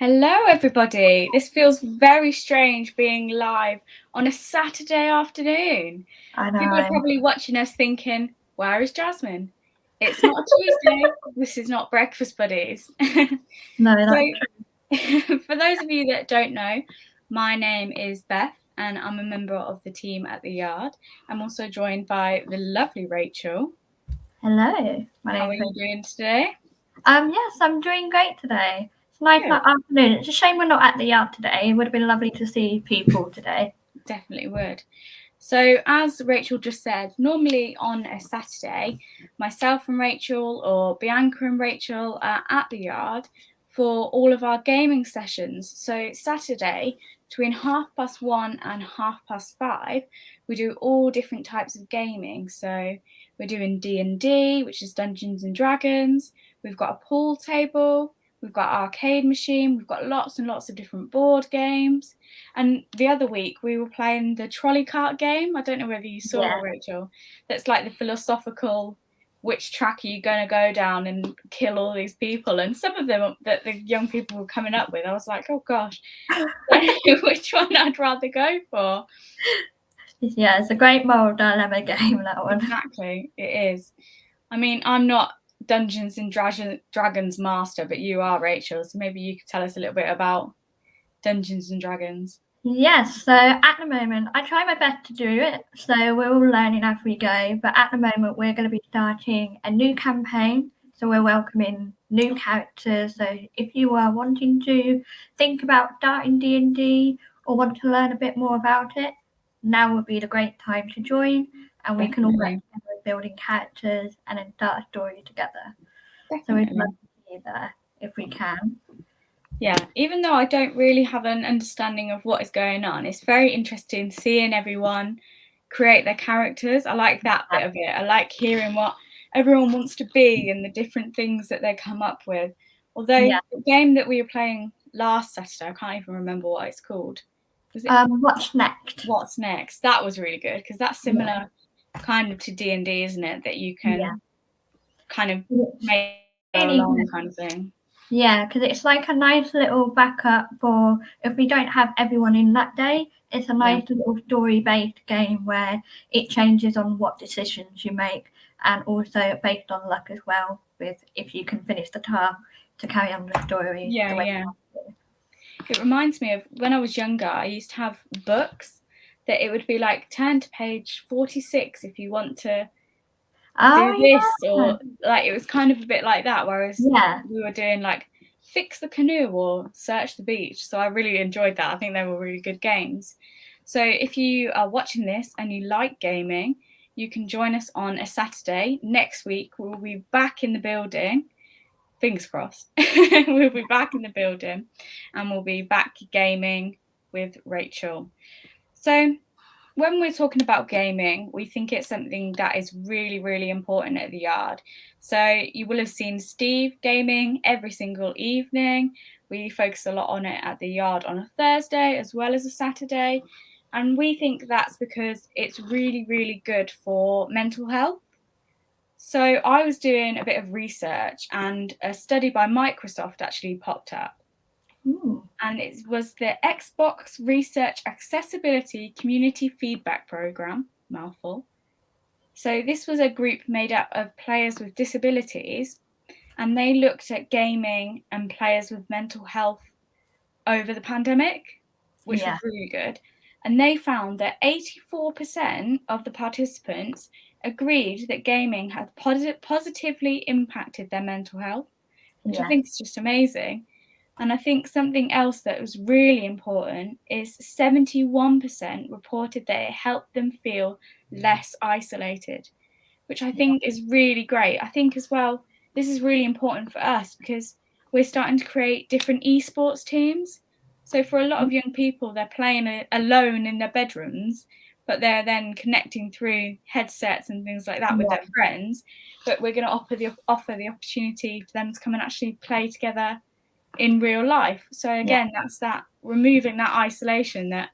Hello, everybody. This feels very strange being live on a Saturday afternoon. I know. People are probably watching us thinking, where is Jasmine? It's not a Tuesday. This is not Breakfast Buddies. No, that's true. For those of you that don't know, my name is Beth and I'm a member of the team at the Yard. I'm also joined by the lovely Rachel. Hello. How are you doing today? Yes, I'm doing great today. It's a nice afternoon. It's a shame we're not at the Yard today. It would have been lovely to see people today. Definitely would. So, as Rachel just said, normally on a Saturday, myself and Rachel, or Bianca and Rachel, are at the Yard for all of our gaming sessions. So, Saturday, between 1:30 and 5:30, we do all different types of gaming. So, we're doing D&D, which is Dungeons and Dragons. We've got a pool table. We've got arcade machine. We've got lots and lots of different board games. And the other week we were playing the trolley cart game. I don't know whether you saw it, Rachel. That's like the philosophical, which track are you going to go down and kill all these people? And some of them that the young people were coming up with, I was like, oh gosh, which one I'd rather go for. Yeah, it's a great moral dilemma game, that one. Exactly, it is. I mean, I'm not Dungeons and Dragons master, but you are, Rachel. So maybe you could tell us a little bit about Dungeons and Dragons. Yes, so at the moment, I try my best to do it. So we're all learning as we go. But at the moment, we're going to be starting a new campaign. So we're welcoming new characters. So if you are wanting to think about starting D&D or want to learn a bit more about it, now would be the great time to join. And we can all work together building characters and then start a story together. Definitely. So we'd love to see you there if we can. Yeah, even though I don't really have an understanding of what is going on, it's very interesting seeing everyone create their characters. I like that bit of it. I like hearing what everyone wants to be and the different things that they come up with. Although the game that we were playing last Saturday, I can't even remember what it's called. Was it What's Next? What's Next? That was really good because that's similar kind of to D&D, isn't it? That you can kind of make along kind of thing. Yeah, because it's like a nice little backup for if we don't have everyone in that day. It's a nice little story-based game where it changes on what decisions you make and also based on luck as well, with if you can finish the task to carry on the story. Yeah. It reminds me of when I was younger, I used to have books that it would be like turn to page 46 if you want to do this, or like it was kind of a bit like that, whereas we were doing like fix the canoe or search the beach. So I really enjoyed that. I think they were really good games. So if you are watching this and you like gaming, you can join us on a Saturday. Next week we'll be back in the building. Fingers crossed. We'll be back in the building and we'll be back gaming with Rachel. So when we're talking about gaming, we think it's something that is really, really important at the Yard. So you will have seen Steve gaming every single evening. We focus a lot on it at the Yard on a Thursday as well as a Saturday. And we think that's because it's really, really good for mental health. So I was doing a bit of research and a study by Microsoft actually popped up. And it was the Xbox Research Accessibility Community Feedback Program, mouthful. So this was a group made up of players with disabilities, and they looked at gaming and players with mental health over the pandemic, which was really good. And they found that 84% of the participants agreed that gaming had positively impacted their mental health, which I think is just amazing. And I think something else that was really important is 71% reported that it helped them feel less isolated, which I think is really great. I think as well, this is really important for us because we're starting to create different esports teams. So for a lot of young people, they're playing alone in their bedrooms, but they're then connecting through headsets and things like that with their friends. But we're going to offer the opportunity for them to come and actually play together in real life. So again, that's that removing that isolation that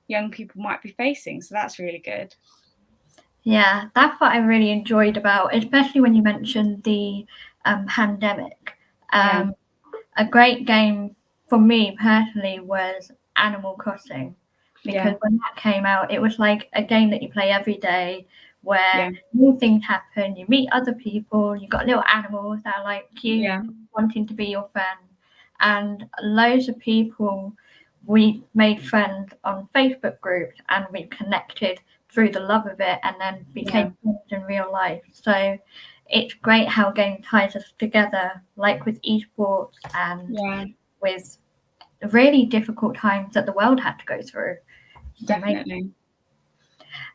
young people might be facing. So that's really good. Yeah, that's what I really enjoyed about, especially when you mentioned the pandemic. A great game for me personally was Animal Crossing, because when that came out, it was like a game that you play every day where new things happen, you meet other people, you've got little animals that are like cute, wanting to be your friend, and loads of people, we made friends on Facebook groups and we connected through the love of it and then became friends in real life. So it's great how game ties us together, like with esports and with really difficult times that the world had to go through. Definitely.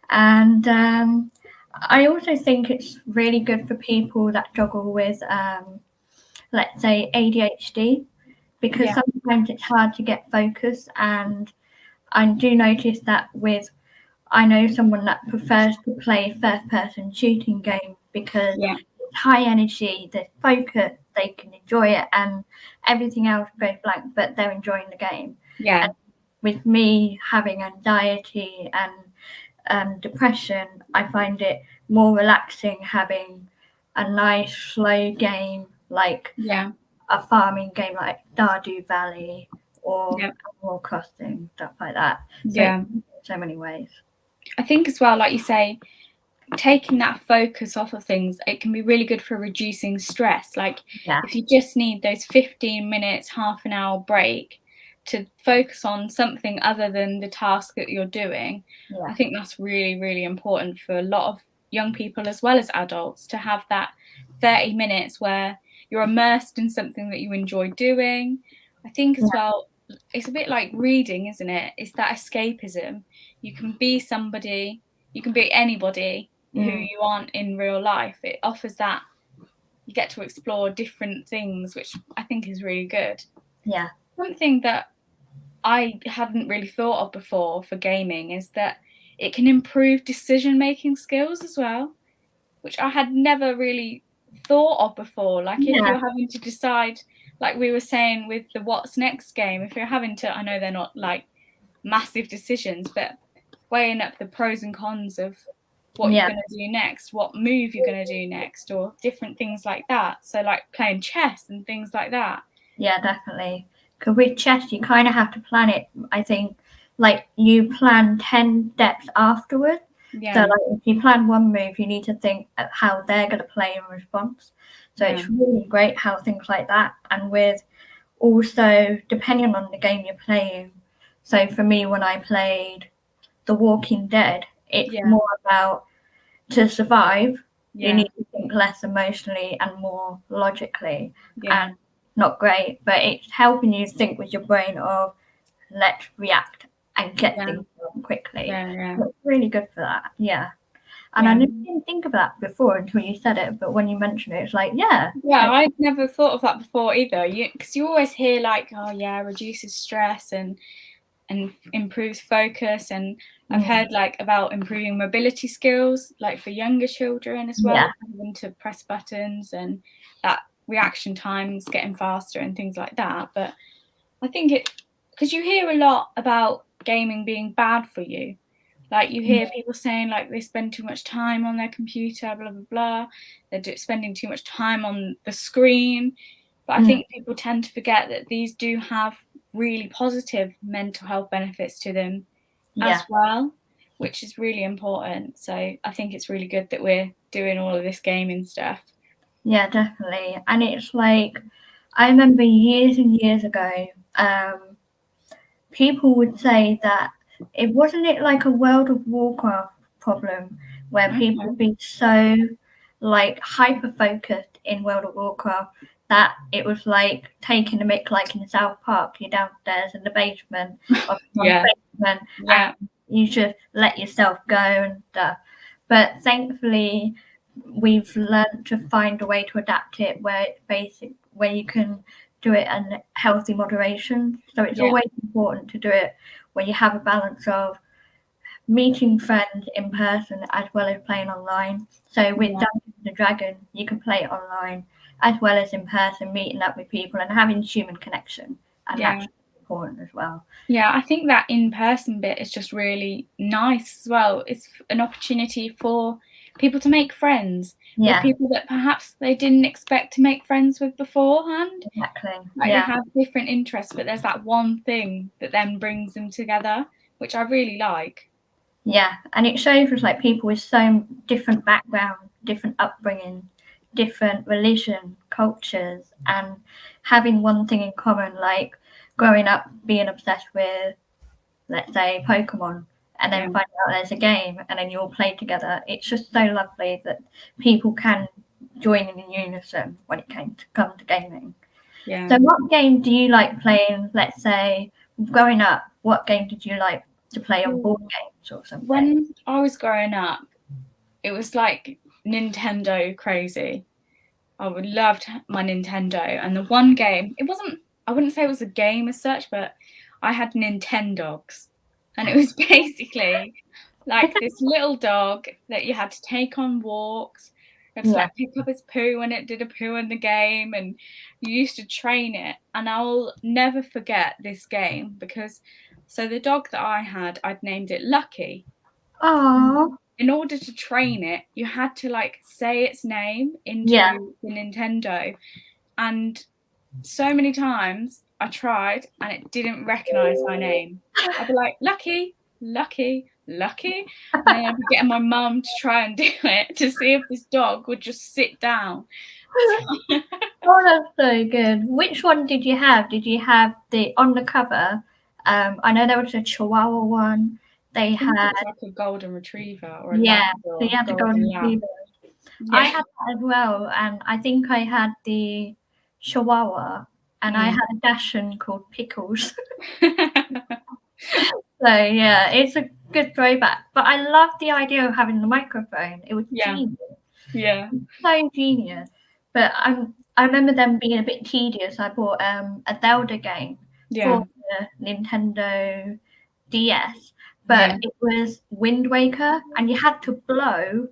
And I also think it's really good for people that struggle with, let's say, ADHD, because sometimes it's hard to get focus. And I do notice that I know someone that prefers to play first-person shooting games because it's high energy, they're focused, they can enjoy it, and everything else goes blank, but they're enjoying the game. And with me having anxiety and depression, I find it more relaxing having a nice, slow game like a farming game like Stardew Valley or Animal Crossing, stuff like that. So in so many ways. I think as well, like you say, taking that focus off of things, it can be really good for reducing stress. Like if you just need those 15 minutes, half an hour break to focus on something other than the task that you're doing, I think that's really, really important for a lot of young people as well as adults, to have that 30 minutes where you're immersed in something that you enjoy doing. I think as well, it's a bit like reading, isn't it? It's that escapism. You can be somebody, you can be anybody who you aren't in real life. It offers that, you get to explore different things, which I think is really good. Something that I hadn't really thought of before for gaming is that it can improve decision-making skills as well, which I had never really thought of before. Like if you're having to decide, like we were saying with the What's Next game, if you're having to, I know they're not like massive decisions, but weighing up the pros and cons of what you're going to do next, what move you're going to do next, or different things like that. So like playing chess and things like that. Yeah, definitely. Because with chess, you kind of have to plan it. I think like you plan 10 steps afterwards. So like if you plan one move, you need to think of how they're going to play in response. So it's really great how things like that. And with also depending on the game you're playing. So for me, when I played The Walking Dead, it's more about to survive. You need to think less emotionally and more logically. And not great, but it's helping you think with your brain of let's react and get things done quickly. So it's really good for that. And I didn't think of that before until you said it, but when you mentioned it, it's like I'd never thought of that before either, because you always hear like, oh yeah, reduces stress and improves focus, and I've heard like about improving mobility skills, like for younger children as well, having to press buttons and that reaction times getting faster and things like that. But I think because you hear a lot about gaming being bad for you. Like you hear people saying like they spend too much time on their computer, blah, blah, blah. They're spending too much time on the screen. But I think people tend to forget that these do have really positive mental health benefits to them as well, which is really important. So I think it's really good that we're doing all of this gaming stuff. Yeah, definitely. And it's like, I remember years and years ago, people would say that it wasn't it like a World of Warcraft problem where people would be so like hyper focused in World of Warcraft that it was like taking a mick like in South Park, you're downstairs in the basement of basement and you just let yourself go and stuff. But thankfully we've learned to find a way to adapt it where it's basic, where you can do it in healthy moderation. So it's always important to do it when you have a balance of meeting friends in person as well as playing online. So with Dungeons and Dragons, you can play it online as well as in person, meeting up with people and having human connection. And that's important as well. Yeah, I think that in-person bit is just really nice as well. It's an opportunity for people to make friends, or people that perhaps they didn't expect to make friends with beforehand. Exactly. Like they have different interests, but there's that one thing that then brings them together, which I really like. Yeah, and it shows us like people with so different background, different upbringing, different religion, cultures, and having one thing in common, like growing up being obsessed with, let's say, Pokemon, and then find out there's a game, and then you all play together. It's just so lovely that people can join in unison when it comes to gaming. Yeah. So what game do you like playing, let's say, growing up, what game did you like to play on board games or something? When I was growing up, it was like Nintendo crazy. I would loved my Nintendo, and the one game, I wouldn't say it was a game as such, but I had Nintendogs, and it was basically like this little dog that you had to take on walks. You had to like pick up its poo when it did a poo in the game, and you used to train it. And I'll never forget this game because the dog that I had, I'd named it Lucky. Oh. In order to train it, you had to like say its name into the Nintendo, and so many times I tried and it didn't recognise my name. I'd be like, Lucky, Lucky, Lucky, and then I'd be getting my mum to try and do it to see if this dog would just sit down. Oh, that's so good. Which one did you have? Did you have on the cover? I know there was a Chihuahua one. They had like a golden retriever or a so you had the golden retriever. I had that as well, and I think I had the Chihuahua, and I had a Dachshund called Pickles. So yeah, it's a good throwback. But I love the idea of having the microphone. It was genius. Yeah. So genius. But I remember them being a bit tedious. I bought a Zelda game for the Nintendo DS, but it was Wind Waker, and you had to blow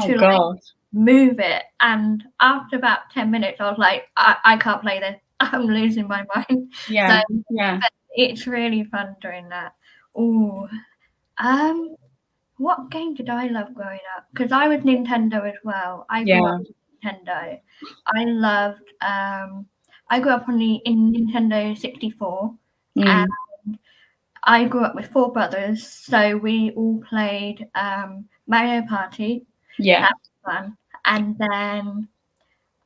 to like move it. And after about 10 minutes, I was like, I can't play this. I'm losing my mind. But it's really fun doing that. Oh, what game did I love growing up? Because I was Nintendo as well. I grew up with Nintendo. I loved. I grew up in Nintendo 64, and I grew up with 4 brothers, so we all played Mario Party. Yeah, that was fun. And then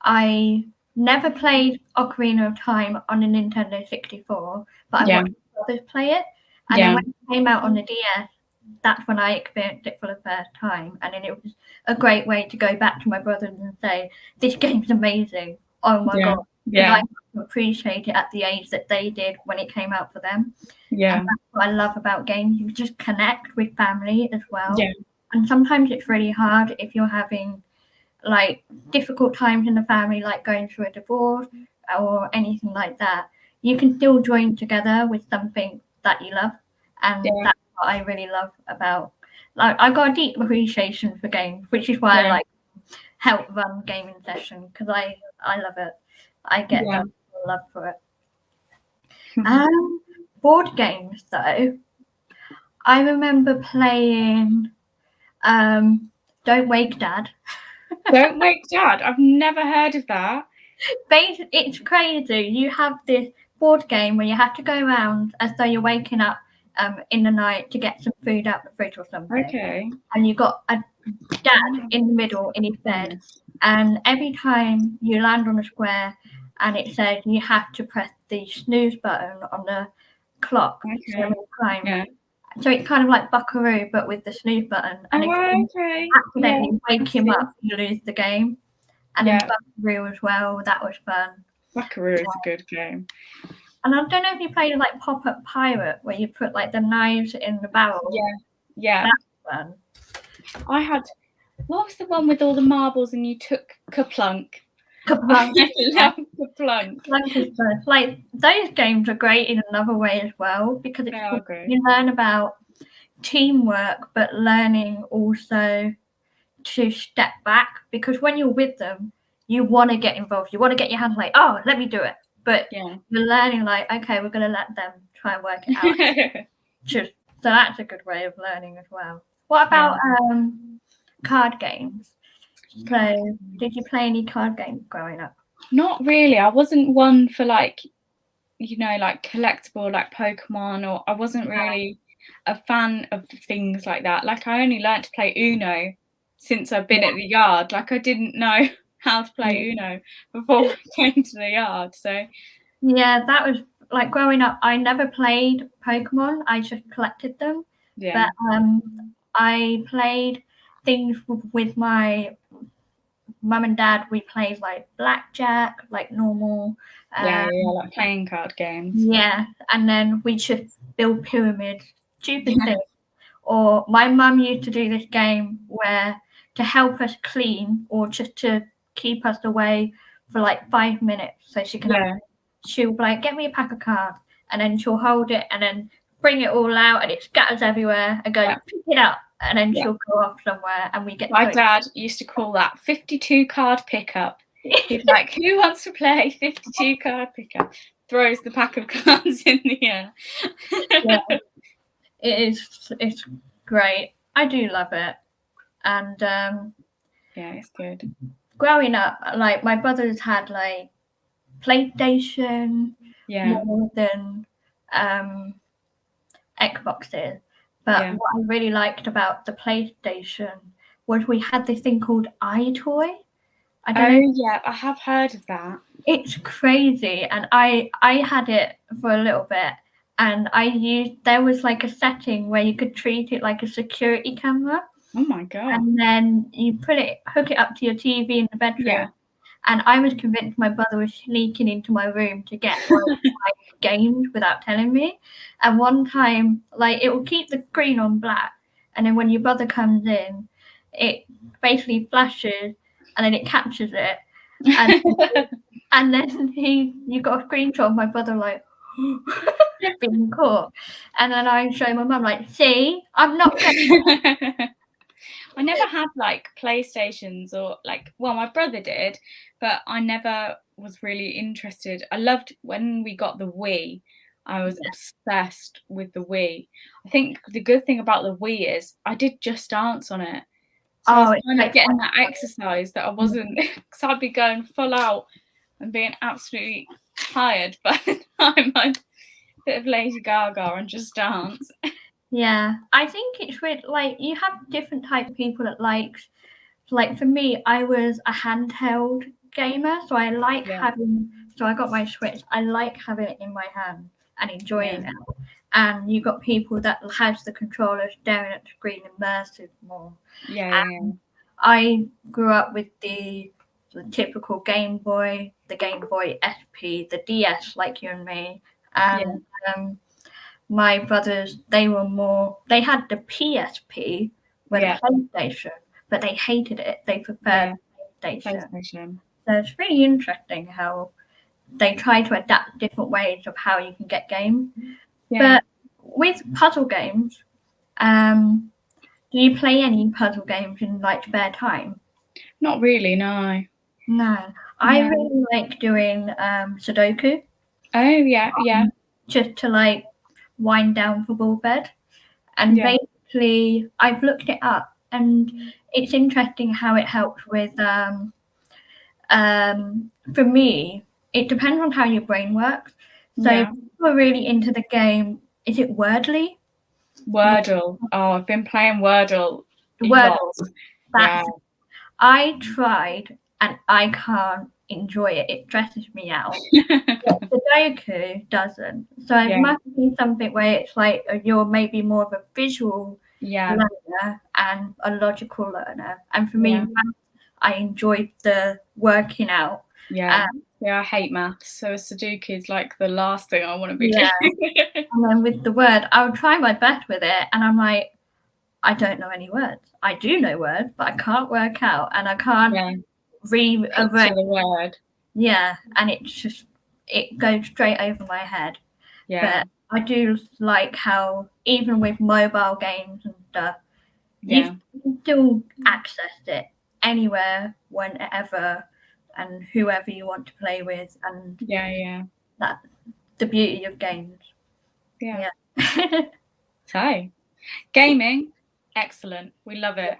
I never played Ocarina of Time on the Nintendo 64, but I watched others play it. And then when it came out on the DS, that's when I experienced it for the first time. And then it was a great way to go back to my brothers and say, this game's amazing. Oh my God. I appreciate it at the age that they did when it came out for them. And that's what I love about games. You just connect with family as well. And sometimes it's really hard if you're having like difficult times in the family, like going through a divorce or anything like that. You can still join together with something that you love. And that's what I really love about, like, I got a deep appreciation for games, which is why I like help run gaming sessions, because I love it. I get that love for it. Board games though, I remember playing Don't Wake Dad. Don't Wake Dad? I've never heard of that. It's crazy. You have this board game where you have to go around as though you're waking up in the night to get some food out the fridge or something. Okay. And you've got a dad in the middle in his bed. And every time you land on a square and it says you have to press the snooze button on the clock. So it's kind of like Buckaroo, but with the snooze button. And if you accidentally wake him up, you lose the game. And then Buckaroo as well, that was fun. Buckaroo is a good game. And I don't know if you played like Pop-Up Pirate, where you put like the knives in the barrel. Yeah. That's fun. I had, what was the one with all the marbles and you took Kaplunk? Kaplunk. I love Kaplunk. Kaplunk is fun. Like, those games are great in another way as well, because you learn about teamwork, but learning also to step back, because when you're with them, you want to get involved. You want to get your hands like, oh, let me do it. But you're learning like, okay, we're going to let them try and work it out. So that's a good way of learning as well. What about card games? So, did you play any card games growing up? Not really. I wasn't one for like, like collectible, like Pokemon, or I wasn't really a fan of things like that. Like I only learnt to play Uno since I've been at the yard. Like I didn't know how to play Uno before going to the yard. So yeah, that was like growing up. I never played Pokemon. I just collected them. yeah, But I played things with my mum and dad. We played like blackjack, like normal. yeah, like playing card games. Yeah, and then we just build pyramids, stupid things. Or my mum used to do this game where to help us clean or just to keep us away for like 5 minutes so she can have, she'll be like, get me a pack of cards, and then she'll hold it and then bring it all out and it scatters everywhere and go, pick it up, and then she'll go off somewhere and we get my dad used to call that 52 card pickup. He's like, who wants to play 52 card pickup? Throws the pack of cards in the air. Yeah. It's great. I do love it. And yeah, it's good. Growing up, like my brothers had like PlayStation more than Xboxes. But what I really liked about the PlayStation was we had this thing called iToy. I don't know. Yeah, I have heard of that. It's crazy, and I had it for a little bit, and there was like a setting where you could treat it like a security camera. Oh my god! And then you hook it up to your TV in the bedroom. Yeah. And I was convinced my brother was sneaking into my room to get all my games without telling me. And one time, like, it will keep the screen on black, and then when your brother comes in, it basically flashes, and then it captures it, and then you got a screenshot of my brother like being caught, and then I show my mum like, see, I'm not getting. I never had like PlayStations or like, well, my brother did, but I never was really interested. I loved when we got the Wii. I was obsessed with the Wii. I think the good thing about the Wii is I did Just Dance on it. So I was kind of getting that exercise that I wasn't, because I'd be going full out and being absolutely tired by the time I'd bit of Lady Gaga and Just Dance. Yeah, I think it's weird. Like you have different type of people that likes. Like for me, I was a handheld gamer, so I like having. So I got my Switch. I like having it in my hand and enjoying it. And you got people that has the controller staring at the screen immersive more. Yeah. I grew up with the typical Game Boy, the Game Boy SP, the DS, like you and me, and my brothers, they had the PSP with a PlayStation, but they hated it. They preferred PlayStation. So it's really interesting how they try to adapt different ways of how you can get games. But with puzzle games, do you play any puzzle games in like spare time? Not really, no. No. I really like doing Sudoku. Oh yeah. Just to like wind down for ball bed. And basically I've looked it up and it's interesting how it helps with for me, it depends on how your brain works. So if people are really into the game, is it Wordly? Wordle. Oh, I've been playing Wordle. I tried and I can't enjoy it. It stresses me out. But Sudoku doesn't. So it must be something where it's like you're maybe more of a visual learner and a logical learner. And for me, I enjoyed the working out. I hate maths. So Sudoku is like the last thing I want to be doing. And then with the word, I'll try my best with it. And I'm like, I don't know any words. I do know words, but I can't work out and I can't rearrange the word. Yeah, and it goes straight over my head. But I do like how even with mobile games and stuff, you can still access it anywhere, whenever, and whoever you want to play with. And that's the beauty of games. So, gaming, excellent. We love it.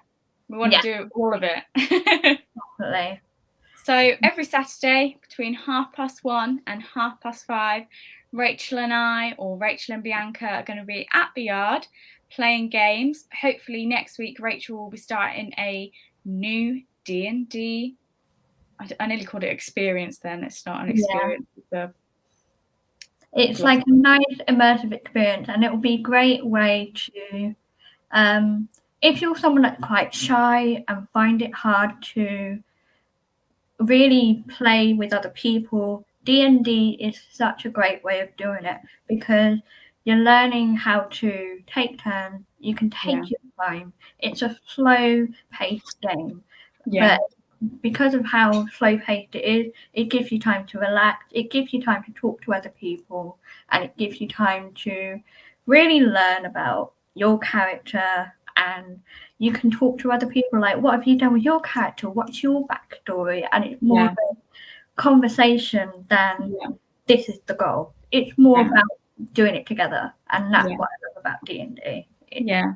We want to do all of it. Definitely. So every Saturday between 1:30 and 5:30, Rachel and I, or Rachel and Bianca, are going to be at the yard playing games. Hopefully next week Rachel will be starting a new D&D. I nearly called it experience then. It's not an experience. It's like a nice immersive experience, and it will be a great way to, if you're someone that's quite shy and find it hard to really play with other people, D&D is such a great way of doing it, because you're learning how to take turns. You can take your time. It's a slow-paced game, but because of how slow-paced it is, it gives you time to relax. It gives you time to talk to other people, and it gives you time to really learn about your character. And you can talk to other people, like, what have you done with your character? What's your backstory? And it's more of a conversation than this is the goal. It's more about doing it together, and that's what I love about D&D. Yeah,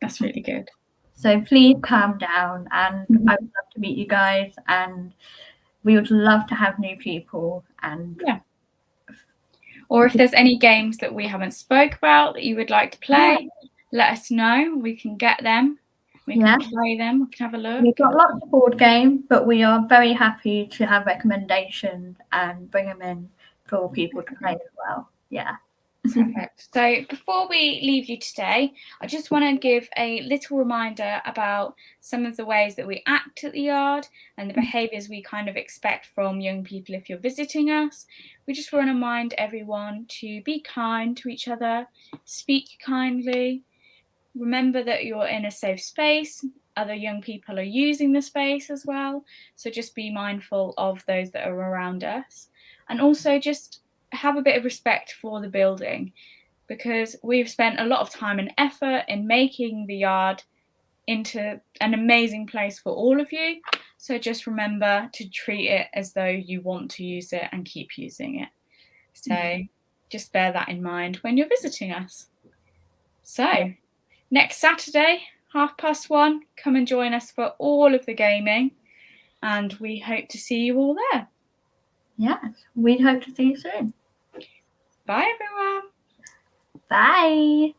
that's really good. So please calm down, and I would love to meet you guys, and we would love to have new people. And or if there's any games that we haven't spoke about that you would like to play, let us know. We can get them. We can play them. We can have a look. We've got lots of board games, but we are very happy to have recommendations and bring them in for people to play as well. Yeah. Perfect. So before we leave you today, I just want to give a little reminder about some of the ways that we act at the yard and the behaviours we kind of expect from young people if you're visiting us. We just want to remind everyone to be kind to each other, speak kindly, remember that you're in a safe space. Other young people are using the space as well, so just be mindful of those that are around us, and also just have a bit of respect for the building, because we've spent a lot of time and effort in making the yard into an amazing place for all of you. So just remember to treat it as though you want to use it and keep using it. So just bear that in mind when you're visiting us. So next Saturday, 1:30, come and join us for all of the gaming, and we hope to see you all there. Yes, we hope to see you soon. Bye, everyone. Bye.